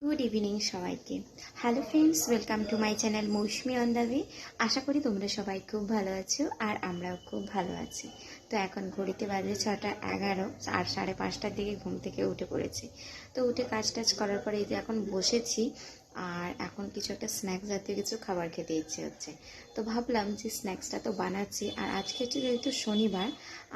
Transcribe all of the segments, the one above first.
Good evening সবাইকে। Hello friends, welcome to my channel Mousumi on the way. আশা করি তোমরা সবাই খুব ভালো আছো আর আমরাও খুব ভালো আছি। তো এখন ঘড়িতে বাজে 6:11 আর 5:30টার দিকে ঘুম থেকে উঠে পড়েছি। তো উঠে কাজ টাজ করার পরে এই যে এখন বসেছি আর এখন কিছু একটা স্ন্যাক্স জাতীয় কিছু খাবার খেতে ইচ্ছে হচ্ছে। তো ভাবলাম যে স্ন্যাক্সটা তো বানাচ্ছি, আর আজকে হচ্ছে যেহেতু শনিবার,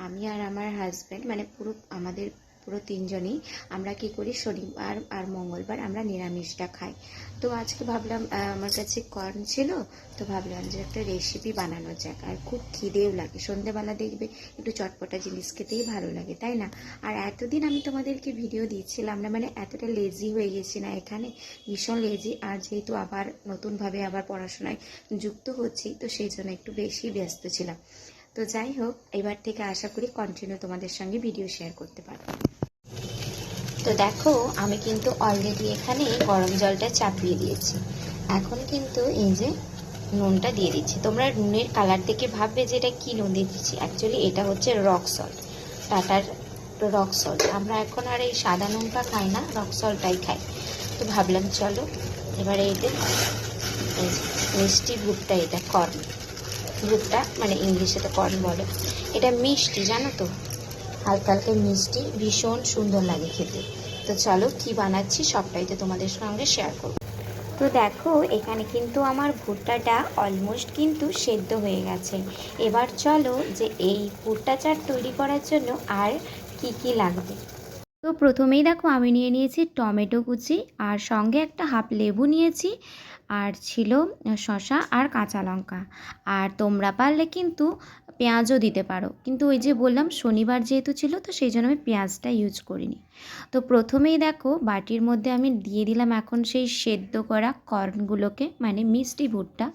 আমি আর আমার হাজব্যান্ড মানে পুরো তিনজনই আমরা কি করি, শনিবার আর মঙ্গলবার আমরা নিরামিষটা খাই। তো আজকে ভাবলাম আমার কাছে কর্ন ছিল, তো ভাবলাম যে একটা রেসিপি বানানো যাক। আর খুব খিদেও লাগে, সন্ধেবেলা দেখবে একটু চটপটা জিনিস খেতেই ভালো লাগে, তাই না? আর এতদিন আমি তোমাদেরকে ভিডিও দিচ্ছিলাম না, মানে এতটা লেজি হয়ে গেছি না এখানে, ভীষণ লেজি। আর যেহেতু আবার নতুনভাবে আবার পড়াশোনায় যুক্ত হচ্ছি, তো সেই জন্য একটু বেশি ব্যস্ত ছিলাম। তো যাই হোক, এবার থেকে আশা করি কন্টিনিউ তোমাদের সঙ্গে ভিডিও শেয়ার করতে পারবো। তো দেখো, আমি কিন্তু অলরেডি এখানে গরম জলটা চাপিয়ে দিয়েছি। এখন কিন্তু এই যে নুনটা দিয়ে দিচ্ছি। তোমরা নুনের কালার দেখে ভাববে যে এটা কী নুন দিয়ে দিচ্ছি, অ্যাকচুয়ালি এটা হচ্ছে রক সল্ট, টাটার রক সল্ট। আমরা এখন আর এই সাদা নুনটা খাই না, রক সল্টটাই খাই। তো ভাবলাম চলো এবারে এতে মিষ্টি ভুট্টা, এটা কর্ন ভুট্টা, মানে ইংলিশে তো কর্ন বলে। এটা মিষ্টি, জানো তো, হালকা হালকা মিষ্টি, ভীষণ সুন্দর লাগে খেতে। তো চলো কি বানাচ্ছি সবটাই তো তোমাদের সঙ্গে শেয়ার করব। তো দেখো, এখানে কিন্তু আমার ভুট্টাটা অলমোস্ট কিন্তু সেদ্ধ হয়ে গেছে। এবার চলো যে এই ভুট্টা চাট তৈরি করার জন্য আর কি কি লাগবে। তো প্রথমেই দেখো, আমি নিয়ে নিয়েছি টমেটো কুচি, আর সঙ্গে একটা হাফ লেবু নিয়েছি, আর ছিল শসা আর কাঁচা লঙ্কা। আর তোমরা পারলে কিন্তু পেঁয়াজও দিতে পারো, কিন্তু ওই যে বললাম শনিবার যেহেতু ছিল, তো সেই জন্য আমি পেঁয়াজটা ইউজ করিনি। তো প্রথমেই দেখো বাটির মধ্যে আমি দিয়ে দিলাম এখন সেই সেদ্ধ করা কর্নগুলোকে, মানে মিষ্টি ভুট্টা।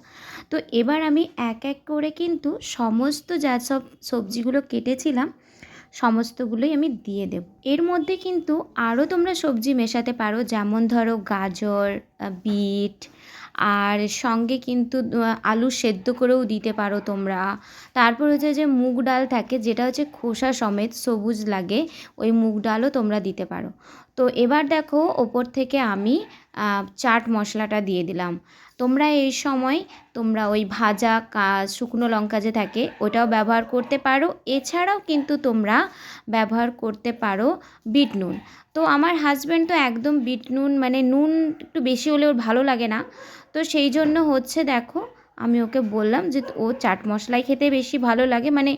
তো এবার আমি এক এক করে কিন্তু সমস্ত যা সব সবজিগুলো কেটেছিলাম সমস্তগুলোই আমি দিয়ে দেব। এর মধ্যে কিন্তু আরও তোমরা সবজি মেশাতে পারো, যেমন ধরো গাজর, বিট, আর সঙ্গে কিন্তু আলু সেদ্ধ করেও দিতে পারো তোমরা। তারপর হচ্ছে যে মুগ ডাল থাকে, যেটা হচ্ছে খোসা সমেত সবুজ লাগে, ওই মুগ ডালও তোমরা দিতে পারো। তো এবার দেখো ওপর থেকে আমি চাট মশলাটা দিয়ে দিলাম। তোমরা এই সময় তোমরা ওই ভাজা শুকনো লঙ্কা যে থাকে ওটাও ব্যবহার করতে পারো, এছাড়াও কিন্তু তোমরা ব্যবহার করতে পারো বিট নুন। তো আমার হাজব্যান্ড তো একদম বিট নুন, মানে নুন একটু বেশি হলে ওর ভালো লাগে না, তো সেই জন্য হচ্ছে দেখো আমি ওকে বললাম যে ও চাট মশলাই খেতে বেশি ভালো লাগে, মানে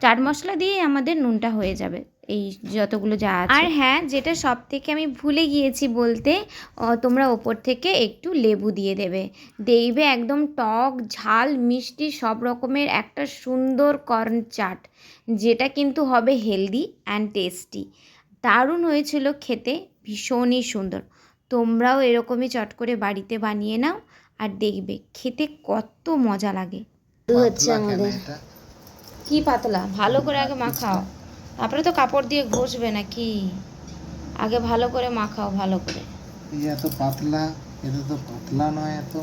চাট মশলা দিয়েই আমাদের নুনটা হয়ে যাবে এই যতগুলো যা আছে। আর হ্যাঁ, যেটা সব থেকে আমি ভুলে গিয়েছি বলতে, তোমরা ওপর থেকে একটু লেবু দিয়ে দেবে। দেখবে একদম টক ঝাল মিষ্টি সব রকমের একটা সুন্দর কর্ন চাট, যেটা কিন্তু হবে হেলদি অ্যান্ড টেস্টি। দারুণ হয়েছিল খেতে, ভীষণই সুন্দর। তোমরাও এরকমই চট করে বাড়িতে বানিয়ে নাও আর দেখবে খেতে কত মজা লাগে। হচ্ছে আমাদের কি পাতলা, ভালো করে আগে মাখাও, তারপরে তো কাপড় দিয়ে ঘষবে নাকি, আগে ভালো করে মাখাও ভালো করে। এই এত পাতলা, এটা তো পাতলা নয় এত।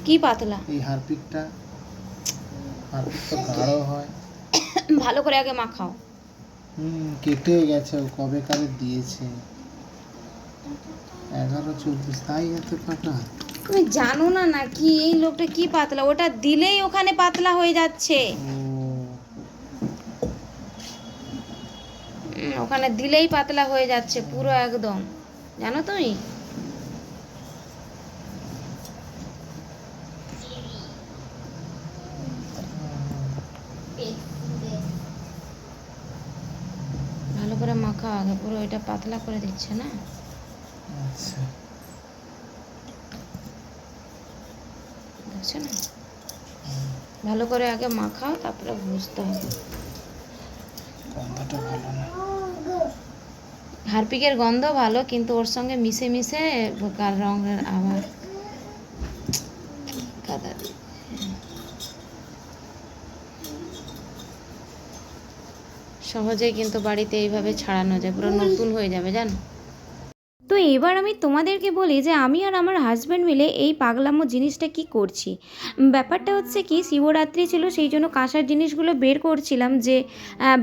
কি পাতলা? এই হারপিকটা তো গাঢ় হয়। ভালো করে আগে মাখাও। কেটে গেছে, ও কবে কালে দিয়েছে, 11:24, তাই এত পাতলা। তুমি জানো না নাকি এই লোকটা কি পাতলা, ওটা দিলেই ওখানে পাতলা হয়ে যাচ্ছে। ওখানে দিলেই পাতলা হয়ে যাচ্ছে পুরো একদম, জানো তুমি? ভালো করে মাখাও আগে, পুরো এটা পাতলা করে দিচ্ছে না। আচ্ছা, দেখছো না, ভালো করে আগে মাখাও, তারপরে বুঝতে হবে। গন্ধটা ভালো না। হারপিকের গন্ধ ভালো, কিন্তু ওর সঙ্গে মিশে মিশে কাল রঙের আবার কাদা। সহজেই কিন্তু বাড়িতে এইভাবে ছাড়ানো যায়, পুরো নতুন হয়ে যাবে জানো। তো এবার আমি তোমাদেরকে বলি যে আমি আর আমার হাজব্যান্ড মিলে এই পাগলামো জিনিসটা কি করছি। ব্যাপারটা হচ্ছে কি, শিবরাত্রি ছিল সেই জন্য কাঁসার জিনিসগুলো বের করছিলাম যে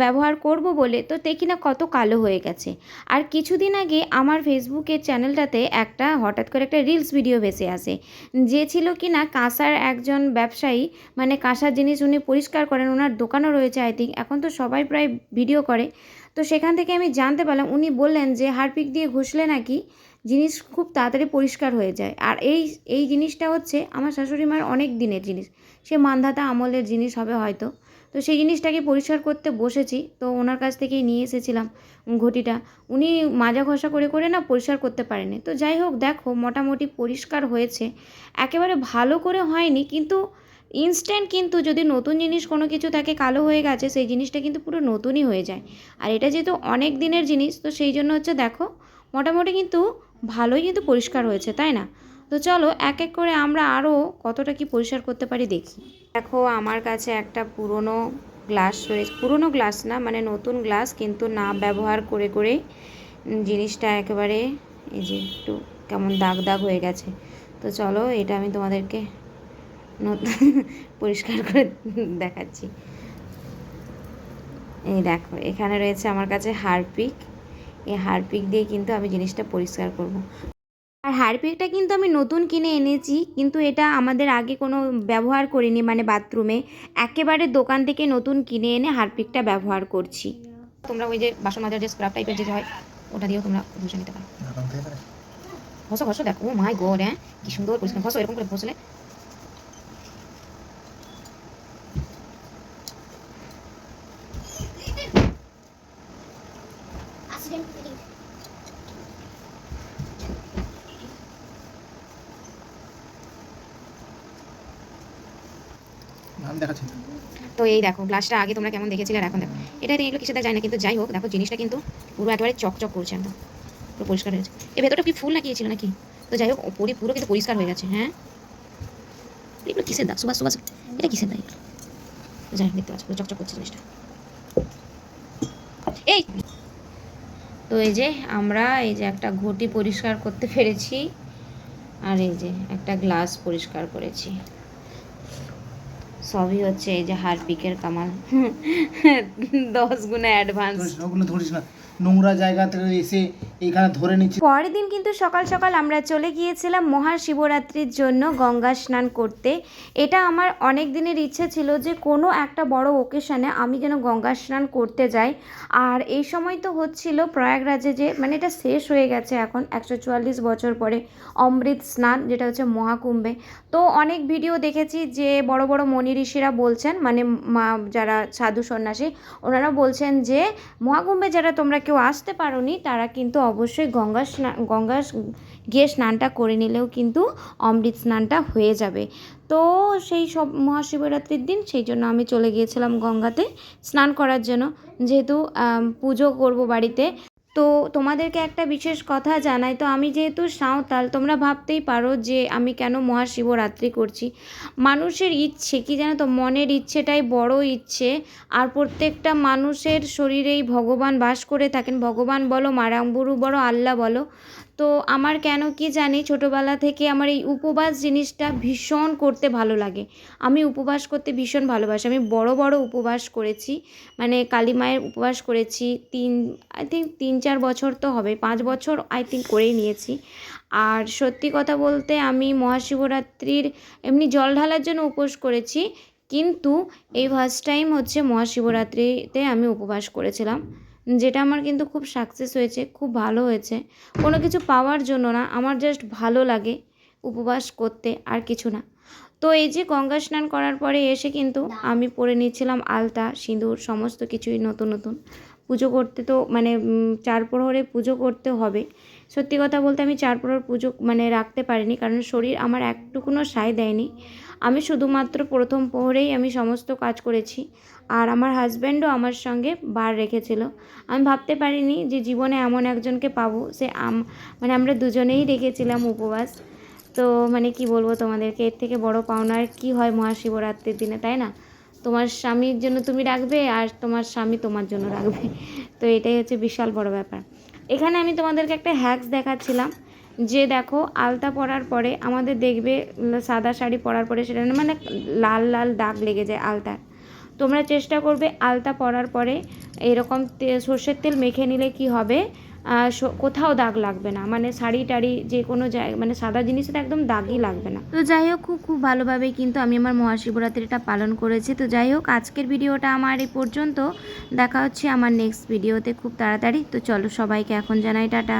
ব্যবহার করব বলে, তো দেখি না কত কালো হয়ে গেছে। আর কিছুদিন আগে আমার ফেসবুকের চ্যানেলটাতে একটা হঠাৎ করে একটা রিলস ভিডিও ভেসে আসে, যে ছিল কি না কাঁসার একজন ব্যবসায়ী, মানে কাঁসার জিনিস উনি পরিষ্কার করেন, ওনার দোকানও রয়েছে আই থিঙ্ক, এখন তো সবাই প্রায় ভিডিও করে। তো সেখান থেকে আমি জানতে পারলাম, উনি বললেন যে হারপিক দিয়ে ঘষলে নাকি জিনিস খুব তাড়াতাড়ি পরিষ্কার হয়ে যায়। আর এই জিনিসটা হচ্ছে আমার শাশুড়ি মার অনেক দিনের জিনিস, সে মান্ধাতা আমলের জিনিস হবে হয়তো। তো সেই জিনিসটাকে পরিষ্কার করতে বসেছি, তো ওনার কাছ থেকেই নিয়ে এসেছিলাম ঘটিটা। উনি মাজা ঘষা করে করে না পরিষ্কার করতে পারেনি। তো যাই হোক, দেখো মোটামুটি পরিষ্কার হয়েছে, একেবারে ভালো করে হয়নি, কিন্তু ইনস্ট্যান্ট। কিন্তু যদি নতুন জিনিস কোনো কিছু থাকে কালো হয়ে গেছে, সেই জিনিসটা কিন্তু পুরো নতুনই হয়ে যায়। আর এটা যেহেতু অনেক দিনের জিনিস, তো সেই জন্য হচ্ছে দেখো মোটামুটি কিন্তু ভালোই কিন্তু পরিষ্কার হয়েছে, তাই না? তো চলো এক এক করে আমরা আরও কতটা কি পরিষ্কার করতে পারি দেখি। দেখো আমার কাছে একটা পুরনো গ্লাস রয়েছে, পুরনো গ্লাস না মানে নতুন গ্লাস, কিন্তু না ব্যবহার করে করে জিনিসটা একেবারে এই যে একটু কেমন দাগ দাগ হয়ে গেছে। তো চলো এটা আমি তোমাদেরকে নতুন পরিষ্কার করে দেখাচ্ছি। এই দেখো এখানে রয়েছে আমার কাছে হারপিক, এই হারপিক দিয়ে কিন্তু আমি জিনিসটা পরিষ্কার করব। আর হারপিকটা কিন্তু আমি নতুন কিনে এনেছি, কিন্তু এটা আমাদের আগে কোনো ব্যবহার করিনি, মানে বাথরুমে একেবারে দোকান থেকে নতুন কিনে এনে হারপিকটা ব্যবহার করছি। তোমরা ওই যে বাসন মাজার যে স্ক্রাব টাইপের যে হয়, ওটা দিয়েও তোমরা ঘষে নিতে পারো। ঘষো ঘষো, দেখো ও মাই গড, হ্যাঁ কি সুন্দর পরিষ্কার। ঘষো, এরকম করে ঘষলে নাম দেখাচ্ছি। তো এই দেখো গ্লাসটা আগে তোমরা কেমন দেখেছিলে আর এখন দেখো, এটা এগুলো কিসে যায় না, কিন্তু যাই হোক দেখো জিনিসটা কিন্তু পুরো একেবারে চকচক করছে, একদম পুরো পরিষ্কার হয়েছে। এই ভেতরটা কি ফুল লাগিয়েছিল নাকি? তো যাই হোক পুরো পুরো কিন্তু পরিষ্কার হয়ে গেছে। হ্যাঁ এগুলো কিসের দাগ? সুবাস সুবাস, এটা কিসের দাগ? তো যাই হোক দেখতে পাচ্ছ পুরো চকচক করছে জিনিসটা। এই তো এই যে আমরা এই যে একটা ঘটি পরিষ্কার করতে পেরেছি, আর এই যে একটা গ্লাস পরিষ্কার করেছি। সবই হচ্ছে এই যে হারপিকের কামাল। 10 গুণে অ্যাডভান্স। ওগুলো ধরিস না, নোংরা জায়গা থেকে এসে এইখানে ধরে নিচ্ছে। পরের দিন কিন্তু সকাল সকাল আমরা চলে গিয়েছিলাম মহাশিবরাত্রির জন্য গঙ্গা স্নান করতে। এটা আমার অনেক দিনের ইচ্ছে ছিল যে কোনো একটা বড় ওকেশনে আমি যেন গঙ্গা স্নান করতে যাই। আর এই সময় তো হচ্ছিল প্রয়াগরাজে, যে মানে এটা শেষ হয়ে গেছে এখন 144 বছর পরে অমৃত স্নান, যেটা হচ্ছে মহাকুম্ভে। তো অনেক ভিডিও দেখেছি যে বড় বড় মুনি ঋষিরা বলছেন, মানে যারা সাধু সন্ন্যাসী, ওনারা বলছেন যে মহাকুম্ভে যারা তোমরা কেউ আসতে পারোনি তারা কিন্তু অবশ্যই গঙ্গা গিয়ে স্নানটা করে নিলেও কিন্তু অমৃত স্নানটা হয়ে যাবে। তো সেই সব মহাশিবরাত্রির দিন সেই জন্য আমি চলে গিয়েছিলাম গঙ্গাতে স্নান করার জন্য, যেহেতু পুজো করব বাড়িতে। তো তোমাদেরকে একটা বিশেষ কথা জানাই, তো আমি যেহেতু সাঁওতাল, তোমরা ভাবতেই পারো যে আমি কেন মহাশিবরাত্রি করছি। মানুষের ইচ্ছে কি জানো তো, মনের ইচ্ছেটাই বড় ইচ্ছে। আর প্রত্যেকটা মানুষের শরীরেই ভগবান বাস করে থাকেন, ভগবান বলো, মারাম্বুরু বলো, আল্লাহ বলো। তো আমার কেন কি জানি ছোটোবেলা থেকে আমার এই উপবাস জিনিসটা ভীষণ করতে ভালো লাগে। আমি উপবাস করতে ভীষণ ভালোবাসি। আমি বড় বড় উপবাস করেছি, মানে কালী মায়ের উপবাস করেছি আই থিঙ্ক 3-4 বছর তো হবে, 5 বছর আই থিঙ্ক করেই নিয়েছি। আর সত্যি কথা বলতে আমি মহাশিবরাত্রির এমনি জল ঢালার জন্য উপোস করেছি, কিন্তু এই ফার্স্ট টাইম হচ্ছে মহাশিবরাত্রিতে আমি উপবাস করেছিলাম, যেটা আমার কিন্তু খুব সাকসেস হয়েছে, খুব ভালো হয়েছে। কোনো কিছু পাওয়ার জন্য না, আমার জাস্ট ভালো লাগে উপবাস করতে, আর কিছু না। তো এই যে গঙ্গা স্নান করার পরে এসে কিন্তু আমি পরে নিয়েছিলাম আলতা সিঁদুর, সমস্ত কিছুই নতুন নতুন। পুজো করতে তো মানে 4 প্রহরে পুজো করতে হবে। সত্যি কথা বলতে আমি 4 প্রহর পুজো মানে রাখতে পারিনি, কারণ শরীর আমার একটুকুনও সায় দেয়নি। আমি শুধুমাত্র প্রথম প্রহরেই আমি সমস্ত কাজ করেছি। আর আমার হাজব্যান্ডও আমার সঙ্গে বার রেখেছিল। আমি ভাবতে পারিনি যে জীবনে এমন একজনকে পাবো, সে মানে আমরা দুজনেই রেখেছিলাম উপবাস। তো মানে কি বলবো তোমাদেরকে, এর থেকে বড় পাওনা আর কী হয় মহাশিবরাত্রির দিনে, তাই না? তোমার স্বামীর জন্য তুমি রাখবে আর তোমার স্বামী তোমার জন্য রাখবে, তো এটাই হচ্ছে বিশাল বড় ব্যাপার। এখানে আমি তোমাদেরকে একটা হ্যাক্স দেখাচ্ছিলাম যে দেখো আলতা পরার পরে আমাদের দেখবে সাদা শাড়ি পরার পরে সেটা না মানে লাল লাল দাগ লেগে যায় আলতার। তোমরা চেষ্টা করবে আলতা পরার পরে এরকম সর্ষের তেল মেখে নিলে কি হবে, কোথাও দাগ লাগবে না, মানে শাড়ি টাড়ি যে কোনো জায়গায় মানে সাদা জিনিসে তো একদম দাগই লাগবে না। তো যাই হোক খুব খুব ভালোভাবেই কিন্তু আমি আমার মহাশিবরাত্রিটা পালন করেছি। তো যাই হোক আজকের ভিডিওটা আমার এই পর্যন্ত, দেখা হচ্ছে আমার নেক্সট ভিডিওতে খুব তাড়াতাড়ি। তো চলো সবাইকে এখন জানাই টাটা।